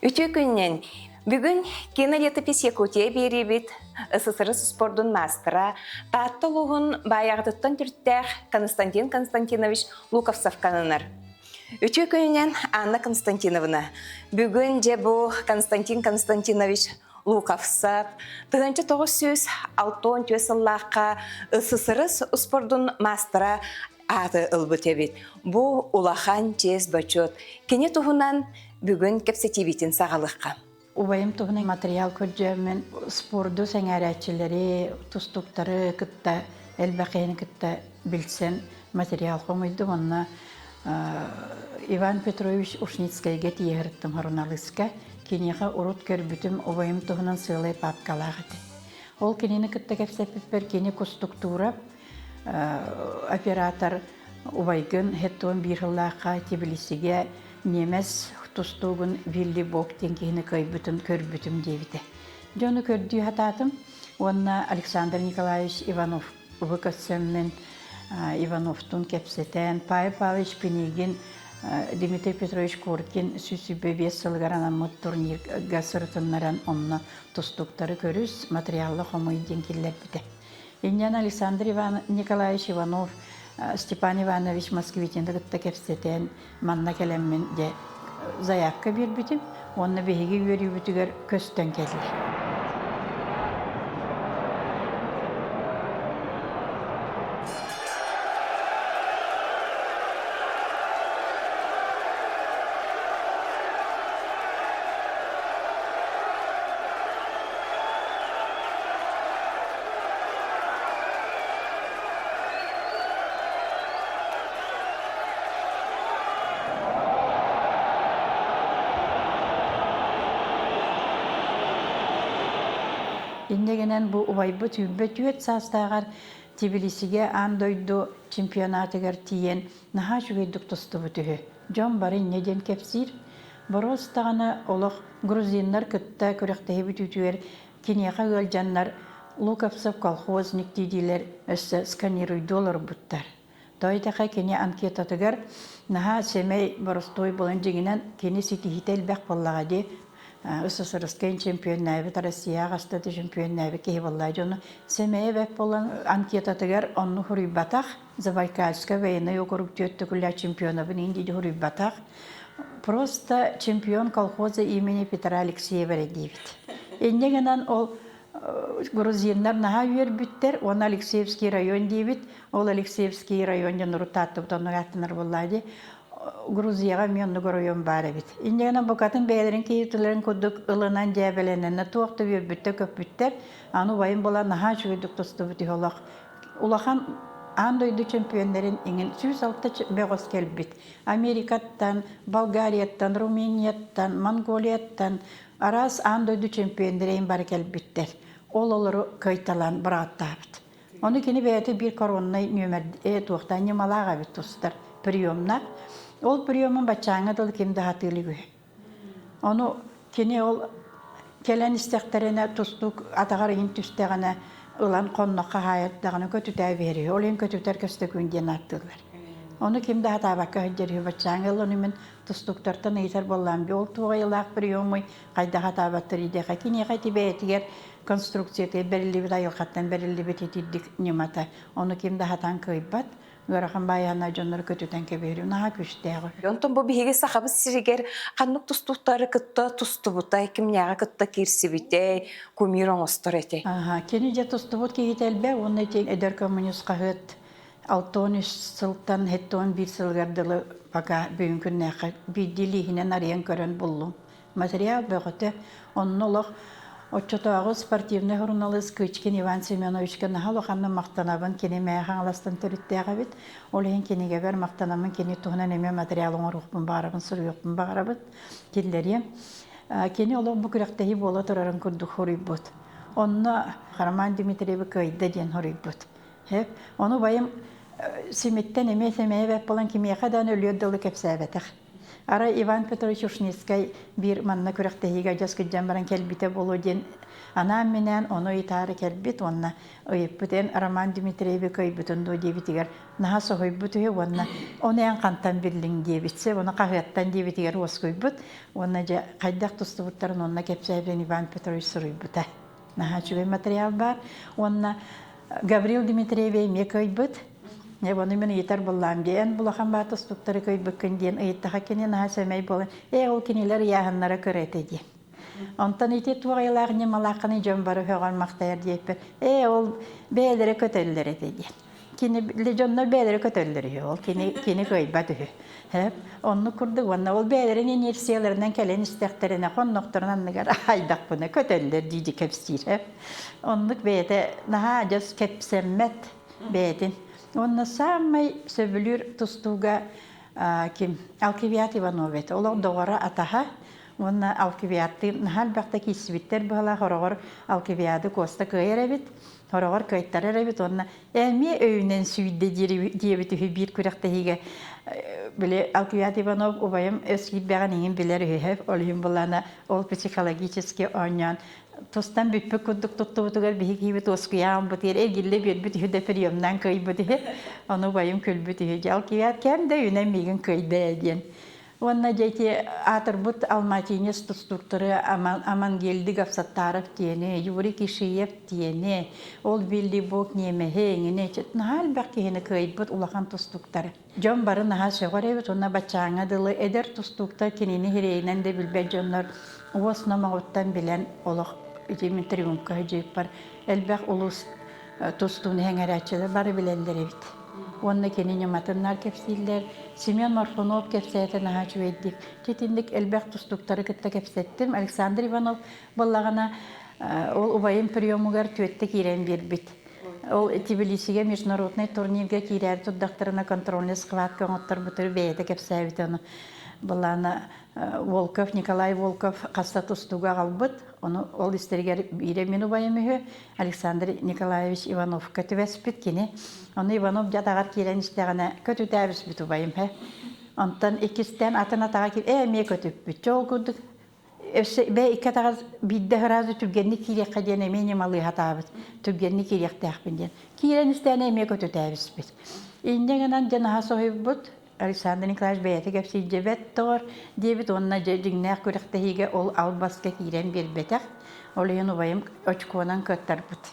Үтü күннен бүгін кинолетопись Якутия беребит СССР спордун мастера таттылуғын баяғдыттан түрттәқ Константин Константинович Луковцов каныныр. Үтü күннен Анна Константиновна. Бүгін же бұл Константин Константинович Луковцов 1906 түйесіллаққа СССР спордун мастера аты ылбытебит. Бұл улахан тез бачот. Кене туғынан бүгін кепсетибитин сағалыққа. Убайым туғының материал көрджемен спорду сәңәрәтчілері, тұстуқтары күтті, әлбәқейіні күтті білсен материал қомайды. Онына Иван Петрович Ушницкайге тиегірттім журналистка. Кенеға ұрут көрбітім убайым туғының сылай папкалағыды. Ол кенені күтті кепсепіппер кене кустуктурап, оператор убайгын хеттуын бір жыллаққа Тбилисиге немес тустугун Вилли Боктен кейіні көйбүтін көрбүтім дейбіді. Жоны көрдүй хататым, онна Александр Николаевич Иванов выкөтсеммен Ивановтун кепсетен, Павел Павлович Пенегин, Дмитрий Петрович Коркин сүсүбе бес сылгаранамыт турнир гасыртыннаран онна тустуктары көрүс материаллы хомойден келер биде. Иньян Александр Николаевич Иванов, Степан Иванович Москвитин дагытта кепсетен, манна келеммен де заявка бербитим, онна беги көрүбүтүгөр көстөн келди. Индегенен бу убайбы түббе түйет састагар Тбилисиге андойду чемпионатыгар тиен наха жүгейдік тұстыбы түхі. Жон бары неден кепсир, боростағана олық грузиннар күтті көректегі бүтүтүер кенеға өлжаннар Луковцов колхозник дейдилер өссі сканируйдолар бұттар. Дойдаға кене анкетатыгар наха семей боростой болын жегінен кене сетихител бәк боллаға де СССРскен чемпион näbit, Россия гастады чемпион näbit ки валлай жоны семей веб болан анкетатыгар онну хурибатах Забайкальская война йокорук төттү күллә чемпионы инди хурибатах просто чемпион колхоза имени Петра Алексеева Редивит. Эндегенен ол грузиннар наха юрбиттер, он Алексеевский район дивит, ол Алексеевский райондан рутатты тонногаттынар боллайды. Грузияға мен район бар бит. Индегенен бокатын бәйлерин кейтілерін көдік ылынан жәбеленені туақты вербітті көпбіттер, аны вайын бола наха жүгедік тұсты біті олақ. Улахан андойды чемпионлерін еңін 106 бәғыз келбіт. Америкаттан, Болгарияттан, Румынияттан, Монголияттан арас андойды чемпионлерін бар келбіттер. Ол олары көйталан бұратта бит. Оны кені бәйті бір коронной нөмір туақтан немалаға бит тұстар приемнақ. Ол приемын бачаңа дыл кемді хатылығы. Оны кені ол келен істектеріне тұстық атағар ең түстеғіне ұлан қоннаққа хайырттағыны көтіті әвері. Ол ең көтітер көсті көнден аттылар. Оны кемді хатабаққа өддері бачаңа ұлыны мен тұстықтартын ейтер болған бе. Ол туғайлақ приемы қайда хатабаттыр едеға. Кені қайты бәйтігер конструкцияты бәрілі біт айылқаттан бәрілі біт етедік немата. Оны кемді хатан көйбат. Горахан баяна жоннор көтүтен кеберим наха күштәгы. Онтон бу биһиге сахабы сиригер каннык тустуктары кытта тустубутай кимняга кытта кирсибите кумир оңостор эте. Кени же тустубут кигителбе, онны тек эдер коммунист кахыт Алтониш сылтан хеттон бир сылгардылы пока бүгүнкү нәкы бидилихинен арыян көрөн буллум. Материал бөгөтө оннолох Отчетагы спортивный журналист Кычкин Иван Семеновичке нахалоханны мактанабын кене мәйхан аластан төрүттәгә бит. Ол ен кенеге бер мактанамын кене туһна неме материалын рухпын барабын сырыйпын барабын. Килләре. Кене олы бу күрәктәһи бола торарын күрдүк хорыйбыт. Онна Харман Дмитриевич кайда ден хорыйбыт. Хеп, оны байым семеттен неме семее бәп болан кимияка дан өлөдөлү кепсәбәтәх. Ара Иван Петрович Ушницкай бир манна күрәктәһигә җаскыҗан баран кәлбите болу ден ана менән оны итары кәлбит онна ыйыппытен Роман Дмитриевич көйбүтен до дебитигер наһа сохойбүтүе онна оны ян кантан биллин дебитсе оны кагыттан дебитигер оскойбут онна жа кайдак тустубуттарын онна кепсәбен Иван Петрович сурыйбута наһа чугай материал бар онна Гаврил Дмитриевич мекойбут не воно мен итар буллам ден булахан батыс туттары көйбөккөн ден ыйттаха кенен наһа сәмәй болын ол кинелер яһаннара көрәтеди онтан ите тугайлар не малакны жон бары хөган мактаяр диеппер ол бәлере көтөлләр диде кини лежоннар бәлере көтөлләр ол кини көйбәтү хәп онны курдык онна ол бәлерен инерцияларынан кәлен истәхтеренә коннокторнан нигәр айдак буны көтөлләр диде кепсир онлык бәйте наһа җас кепсәммәт бәйтен онна самый сөбүлүр тустуга ким Алкивиат Ивановет олар догора атаха онна Алкивиатты нахал бакта кисбиттер бала хорогор Алкивиады коста кыйрабит хорогор кыйттарабит онна эми өйнен сүйдө диебит бир күрәктәһигә биле Алкивиат Иванов убайым эскит бәгәнен билер хәп олым булана ол психологически онян тостан бүппе күддүк туттубутугар бихиги тоскуяам бутер эгилле бербит хүдә приемнан кыйбыды аны байым көлбүтү Алкивиат кемде үнен миген кыйды ден онна жети атырбут Алматинес тустуктуры Амангелди Гапсаттаров тиене Юрий Кишиев тиене ол билди бок неме хеңине четнал баккене кыйбыт улахан тустуктары жон бары наха шөгөрөбүт онна бачаңа дылы эдер тустукта кинини хирейнен де билбе жоннор уосна магыттан билен олох Дмитриевка жеппар элбек улус тустуны хеңерәчелер бары билендер бит онна кенене матыннар кепсиллер Семен Морфунов кепсәтен аһач веддик кетиндик элбек тустуктары кытта кепсеттим Александр Иванов баллагана ол убайым приемугар төтте кирен бербит ол Тбилисиге международный турнирге кирәр tuddaktарына контрольный схватка оттар бутыр бәйдә кепсәбит аны баллана Волков Николай Волков каста тустуга галбыт оны ол истергер бире мен убайымы Александр Николаевич Иванов көтүбәспит кини аны Иванов жатагар кирен истегәне көтүтәбез бит убайым Антан икистен атына тага кир ме көтүп бит жол күрдүк бе икатагар бидде хразы түгенни кирек кадене мене малы хатабыт түгенни кирек тахпинден кирен истене ме көтүтәбез бит индегенен жана сойбут Александр Николаевич бәйті кәпсі жебет тұғыр, дебет онына жеңнәқ көріқтәйге ол албасқа кирен бербетәк, ол ең ұбайым очкуынан көттар бұд.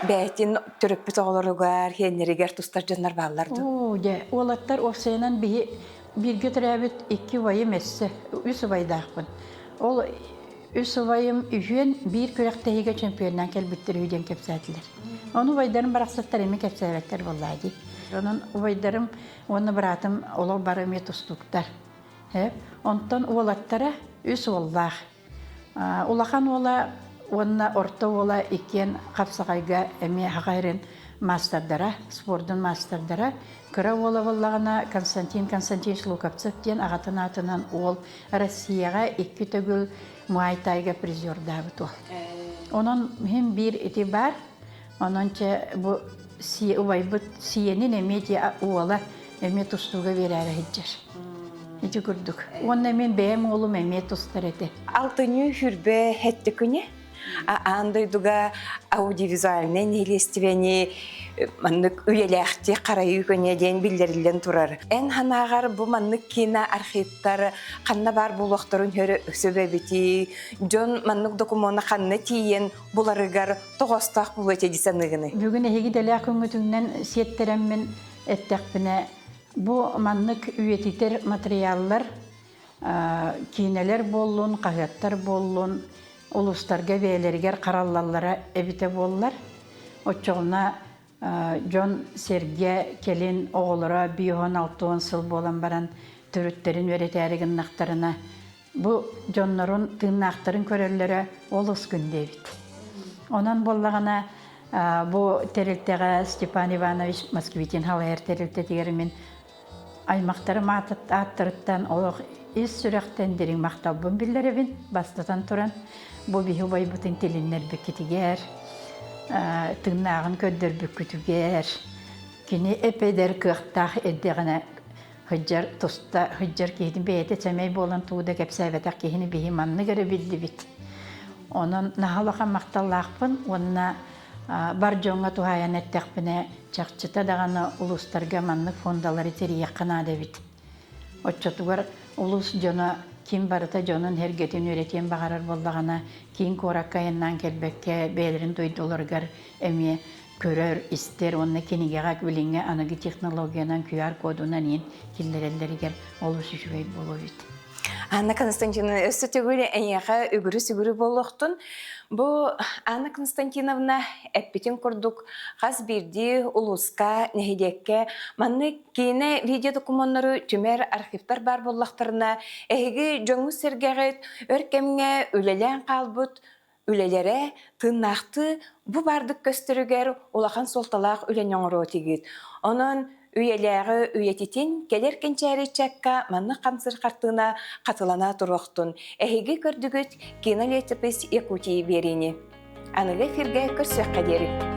Бәйтин түріппіт оғыларығар, хенерігер тұстар жынар балларды. Олаттар оқсайынан бірге түрәбіт 2 вайым әсі, 3 вайдақпын. Ол 3 вайым үйен бір көрәқтәйге чемпионнан кәлбіттір үйден кәпсәділер. Оны вайдарым барақсаттар еме кәпсәбәттер болады. Оның вайдарым, оны бұратым олар барыме тұстуқтар. Онтан олаттара 3 оллақ. Олақан ола онна орта ола икен қапсағайға әме хағайрын мастардара, спордың мастардара. Күрі ола болағына Константин Шлуковцев ден ағатын атынан ол Россияға 2 төгіл Муайтайға призердабыт ол. Onun hem bir eti бар, onun bu siyenin emeti oğla emet ustuğa verer hiccer. Hiç gördük. Onun emin benim oğlum emet ustar eti. Алтыню хүрбе хетті күне? Андайдуга аудиовизуальный нелестивени маннык үйеләхте қарайы көнеден білдірілден тұрар. Ән ханағар бұл маннык кина архивтар қанна бар бұлықтырын көрі өсөбе беті. Жон маннык документны қанны тиен бұларығар тоғыстақ бұл өте десанығыны. Бүгін әйгі дәлі көңітіңнен сеттереммен әттәқпіне бұл маннык үйетитер материаллар кинелер болуын, қағаттар болуын, улустарга вейлергер қараллалара әбіте болылар. Отчоғына Жон Серге келин оғылыра 5-6 сыл болан баран түріттерін өретәрігін нақтарына. Бұл жонларын тыңнақтарын көрерлері олыс күнде бит. Онан боллағына бұл терілтеға Степан Иванович Москвитин халайыр терілте дегерімен аймақтары аттырыттан олық ис сүрәқтен дерің мақталбын білдеребін, бастатан тұран. Бұ бейі бай бұтын телінер бүкетігер, тыңнағын көддер бүкітігер, кені әпедер кықтақ әддіғіне хыджар тұста, хыджар кейдің бейді тәмей болан туыда кәпсәбетақ кейіні бейі манны көрі білді біт. Onun nahalaka maqtallaqpın, onna бар жоңға тухаян әттәқпіне чақчыта дағаны улустарға манны фондалары тері яқына дәбіт. Отчотугар улус жона ким барыта жонын хергетін өретен бағарар болдағана кейін кораккайыннан келбекке бәлерін дойдоларғар әме көрер, істер, онны кенегеға білінге анығы технологиянан QR кодунан ең келдерелдерігер олус үшігейд болу бит. Анна Константиновна, өсті төгілі әнеға үгірі-сүгірі болуқтын. Бұл Анна Константиновна әппетін күрдік қаз бірді ұлысқа, нәхедекке. Манны кейіне видеодокументары түмер архивтар бар болуқтарына әйгі жоңы сергеғет, өркемге үлелен қалбыт, үлелері тыннақты бұ бардық көстірігер олақан солталақ үленен ұры тегет. Оның үйелері үйететін келер кенчәрі чакка манны қамсыр қартына қатылана тұрықтын. Әйгі көрдігіт кинолетіпіс Якутии берені. Анығы фирге көрсөк қадері.